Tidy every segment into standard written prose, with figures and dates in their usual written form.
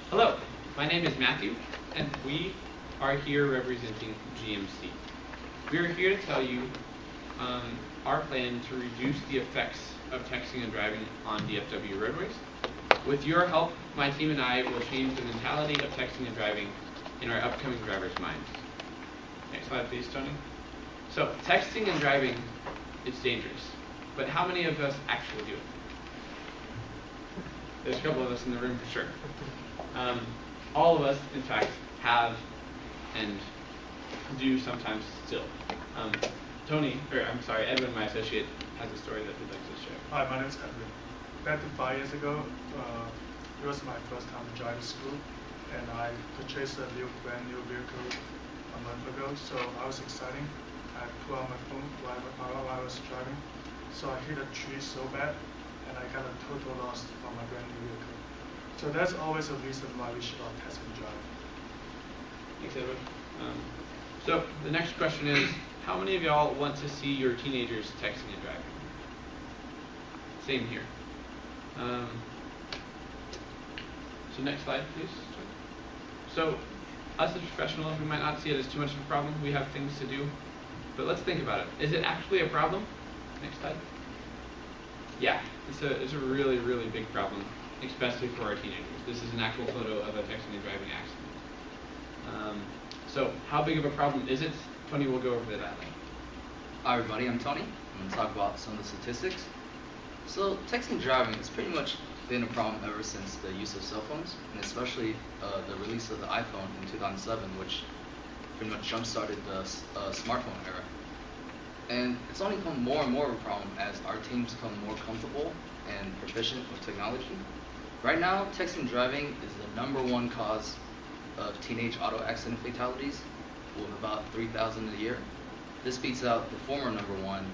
Hello, my name is Matthew, and we are here representing GMC. We are here to tell you our plan to reduce the effects of texting and driving on DFW roadways. With your help, my team and I will change the mentality of texting and driving in our upcoming drivers' minds. Next slide, please, Tony. So, texting and driving is dangerous, but how many of us actually do it? There's a couple of us in the room for sure. All of us, in fact, have and do sometimes still. Edwin, my associate, has a story that he'd like to share. Hi, my name is Edwin. Back to 5 years ago, it was my first time driving school, and I purchased a brand new vehicle a month ago, so I was excited. I put on my phone while I was driving, so I hit a tree so bad, and I got a total loss on my brand new vehicle. So that's always a reason why we should all test and drive. Thanks, Edwin. So the next question is, how many of y'all want to see your teenagers texting and driving? Same here. So next slide, please. So us as professionals, we might not see it as too much of a problem. We have things to do. But let's think about it. Is it actually a problem? Next slide. Yeah, it's a really, really big problem, especially for our teenagers. This is an actual photo of a texting and driving accident. So how big of a problem is it? Tony will go over that. Hi everybody, I'm Tony. I'm going to talk about some of the statistics. So texting and driving has pretty much been a problem ever since the use of cell phones, and especially the release of the iPhone in 2007, which pretty much jump-started the smartphone era. And it's only become more and more of a problem as our teams become more comfortable and proficient with technology. Right now, texting and driving is the #1 cause of teenage auto accident fatalities, with about 3,000 a year. This beats out the former #1,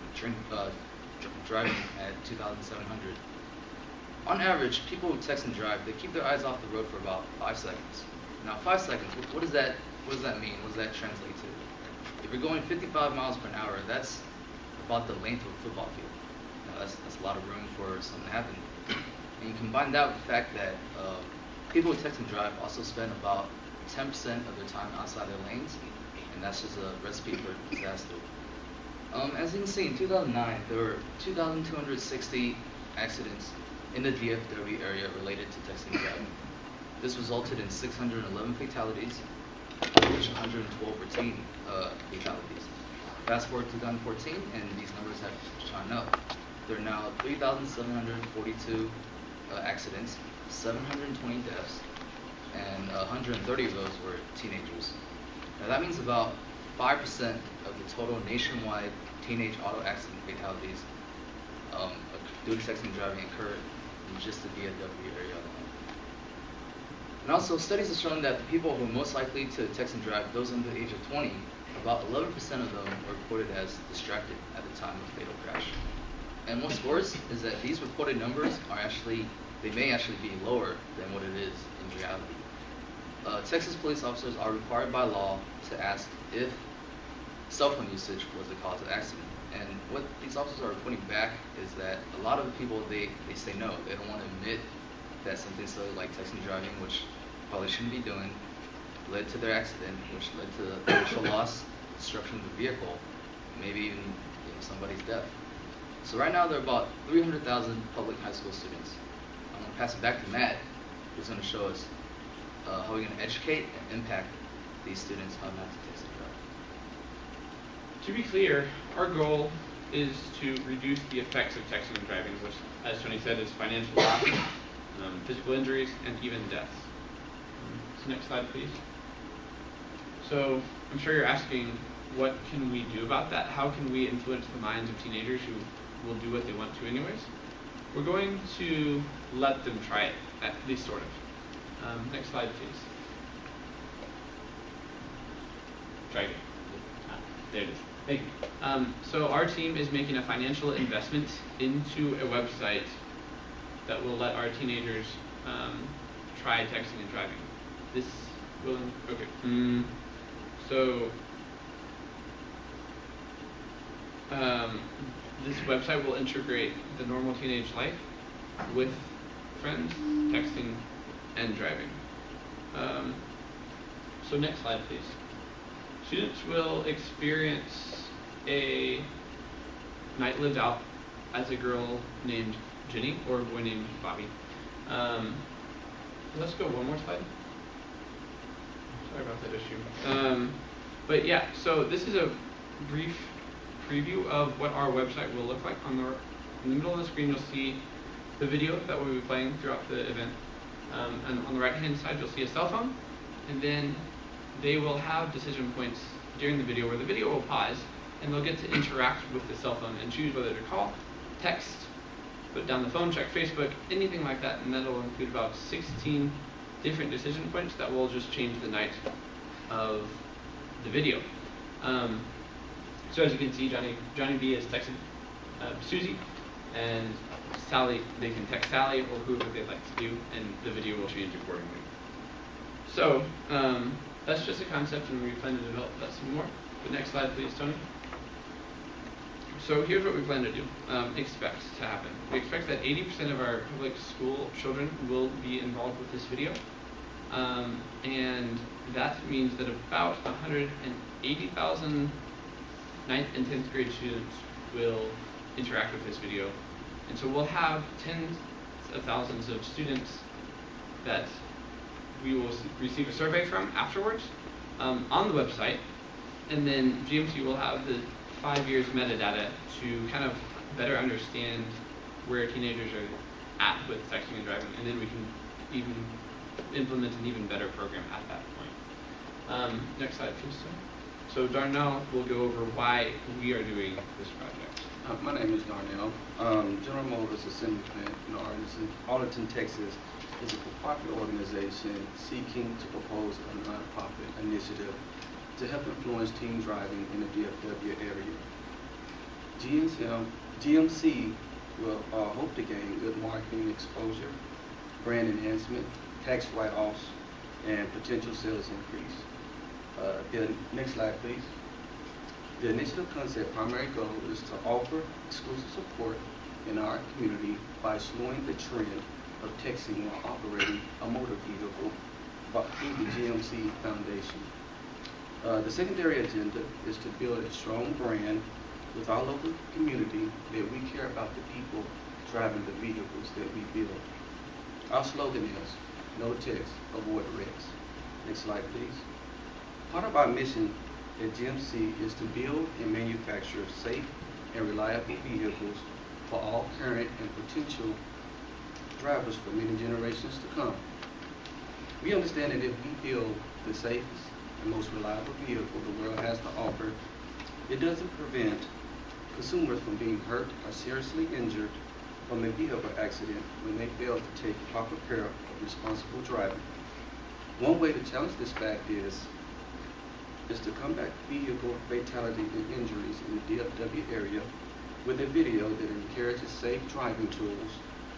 driving at 2,700. On average, people who text and drive, they keep their eyes off the road for about 5 seconds. Now, 5 seconds, what does that mean? What does that translate to? If you're going 55 miles per hour, that's about the length of a football field. Now, that's a lot of room for something to happen. And you combine that with the fact that people who text and drive also spend about 10% of their time outside their lanes, and that's just a recipe for disaster. As you can see, in 2009, there were 2,260 accidents in the DFW area related to texting and driving. This resulted in 611 fatalities, of which 112 were teen fatalities. Fast forward to 2014, and these numbers have shot up. There are now 3,742 accidents, 720 deaths, and 130 of those were teenagers. Now that means about 5% of the total nationwide teenage auto accident fatalities due to texting and driving occurred in just the DFW area alone. And also, studies have shown that the people who are most likely to text and drive, those under the age of 20, about 11% of them were reported as distracted at the time of fatal crash. And what's worse is that these reported numbers they may actually be lower than what it is in reality. Texas police officers are required by law to ask if cell phone usage was the cause of the accident. And what these officers are reporting back is that a lot of the people, they say no. They don't want to admit that something silly like texting and driving, which probably shouldn't be doing, led to their accident, which led to the initial loss, destruction of the vehicle, maybe even somebody's death. So right now there are about 300,000 public high school students. I'm going to pass it back to Matt, who's going to show us how we're going to educate and impact these students how not to text and drive. To be clear, our goal is to reduce the effects of texting and driving, which, as Tony said, is financial loss, physical injuries, and even deaths. So next slide, please. So I'm sure you're asking, what can we do about that? How can we influence the minds of teenagers who will do what they want to anyways? We're going to let them try it, at least sort of. Next slide, please. Try again. There it is. Thank you. So our team is making a financial investment into a website that will let our teenagers try texting and driving. This will, okay. This website will integrate the normal teenage life with friends, texting, and driving. So next slide, please. Students will experience a night lived out as a girl named Jenny or a boy named Bobby. Let's go one more slide. Sorry about that issue. But yeah, so this is a brief preview of what our website will look like. In the middle of the screen, you'll see the video that we'll be playing throughout the event. And on the right-hand side, you'll see a cell phone. And then they will have decision points during the video where the video will pause, and they'll get to interact with the cell phone and choose whether to call, text, put down the phone, check Facebook, anything like that. And that'll include about 16 different decision points that will just change the night of the video. So as you can see, Johnny B has texted Susie, and Sally, they can text Sally or whoever they'd like to do, and the video will change accordingly. So that's just a concept, and we plan to develop that some more. The next slide, please, Tony. So here's what we plan to do, expect to happen. We expect that 80% of our public school children will be involved with this video. And that means that about 180,000 9th and 10th grade students will interact with this video. And so we'll have tens of thousands of students that we will receive a survey from afterwards on the website. And then GMC will have the 5 years metadata to kind of better understand where teenagers are at with texting and driving. And then we can even implement an even better program at that point. Next slide, please, sir. So Darnell will go over why we are doing this project. My name is Darnell. General Motors Assembly Plant in Arlington, Texas is a for-profit organization seeking to propose a nonprofit initiative to help influence teen driving in the DFW area. GMC will hope to gain good marketing exposure, brand enhancement, tax write-offs, and potential sales increase. The next slide, please. The initiative concept primary goal is to offer exclusive support in our community by slowing the trend of texting while operating a motor vehicle through the GMC Foundation. The secondary agenda is to build a strong brand with our local community that we care about the people driving the vehicles that we build. Our slogan is, no text, avoid wrecks. Next slide, please. Part of our mission at GMC is to build and manufacture safe and reliable vehicles for all current and potential drivers for many generations to come. We understand that if we build the safest and most reliable vehicle the world has to offer, it doesn't prevent consumers from being hurt or seriously injured from a vehicle accident when they fail to take proper care of responsible driving. One way to challenge this fact is to combat vehicle fatality and injuries in the DFW area with a video that encourages safe driving tools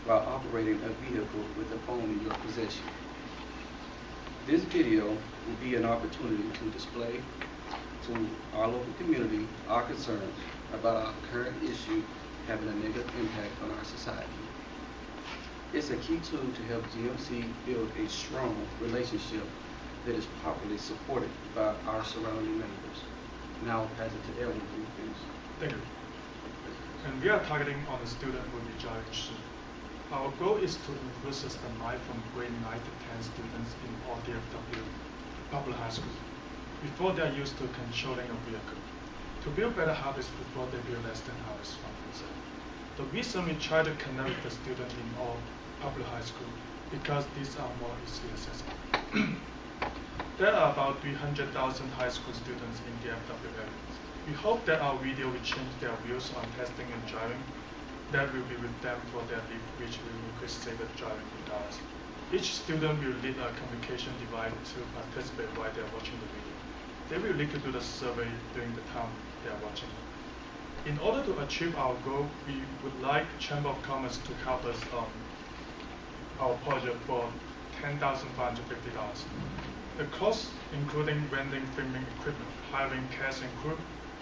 while operating a vehicle with a phone in your possession. This video will be an opportunity to display to our local community our concerns about our current issue having a negative impact on our society. It's a key tool to help GMC build a strong relationship that is properly supported by our surrounding neighbors. Now I'll pass it to Aaron, please. Thank you. And we are targeting on the student who will be driving soon. Our goal is to influence the mind from grade 9 to 10 students in all DFW public high schools before they are used to controlling a vehicle, to build better habits before they build less than habits from themselves. The reason we try to connect with the students in all public high schools because these are more easily accessible. There are about 300,000 high school students in the DFW area. We hope that our video will change their views on testing and driving. That will be with them for their life, which will increase safer driving with us. Each student will need a communication device to participate while they are watching the video. They will need to do the survey during the time they are watching. In order to achieve our goal, we would like Chamber of Commerce to help us on our project for $10,550. The cost including renting filming equipment, hiring cast and crew,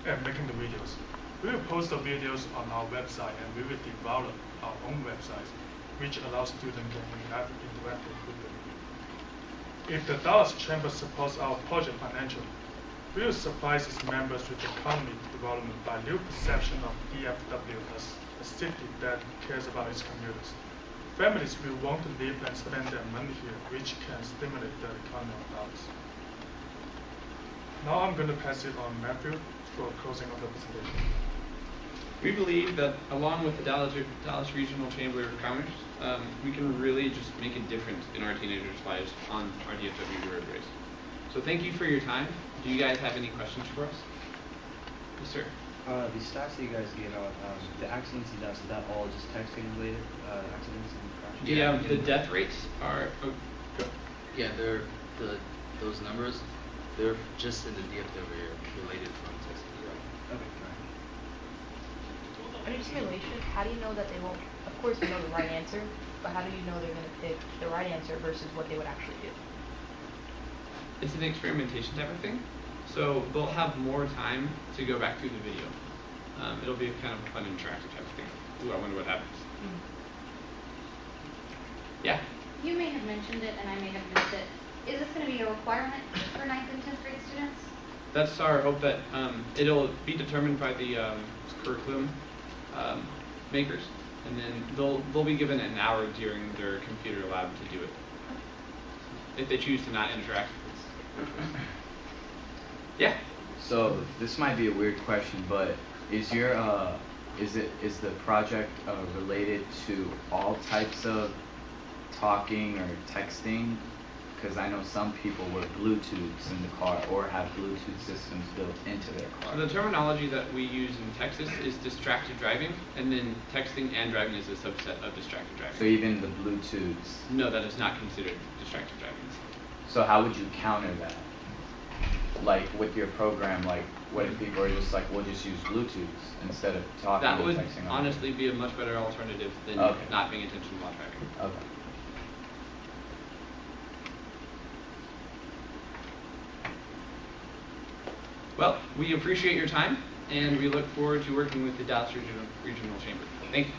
and making the videos. We will post the videos on our website, and we will develop our own website, which allows students to interact with the video. If the Dallas Chamber supports our project financially, we will supply its members with economic development by new perception of DFW as a city that cares about its commuters. Families will want to live and spend their money here, which can stimulate the economy of Dallas. Now I'm going to pass it on Matthew for closing of the presentation. We believe that along with the Dallas Regional Chamber of Commerce, we can really just make a difference in our teenagers' lives on our DFW roadways. So thank you for your time. Do you guys have any questions for us? Yes, sir. The stats that you guys gave out, the accidents and deaths, is that all just texting related accidents and crashes? The death rates are. Oh, go. Yeah, those numbers, they're just in the DFW area related from texting driving. Okay, On your simulation, how do you know that they won't, of course you know the right answer, but how do you know they're going to pick the right answer versus what they would actually do? It's an experimentation type of thing. So they'll have more time to go back through the video. It'll be a kind of fun interactive type of thing. Ooh, I wonder what happens. Yeah? You may have mentioned it and I may have missed it. Is this going to be a requirement for 9th and 10th grade students? That's our hope that it'll be determined by the curriculum makers, and then they'll be given an hour during their computer lab to do it. If they choose to not interact with us. Yeah. So this might be a weird question, but is the project related to all types of talking or texting? Because I know some people wear Bluetooths in the car or have Bluetooth systems built into their car. So the terminology that we use in Texas is distracted driving, and then texting and driving is a subset of distracted driving. So even the Bluetooths? No, that is not considered distracted driving. So how would you counter that? Like with your program, like what if people are just like, we'll just use Bluetooths instead of talking That and would texting? honestly be a much better alternative than not paying attention while driving. Okay. Well, we appreciate your time, and we look forward to working with the Dallas Regional Chamber. Thank you.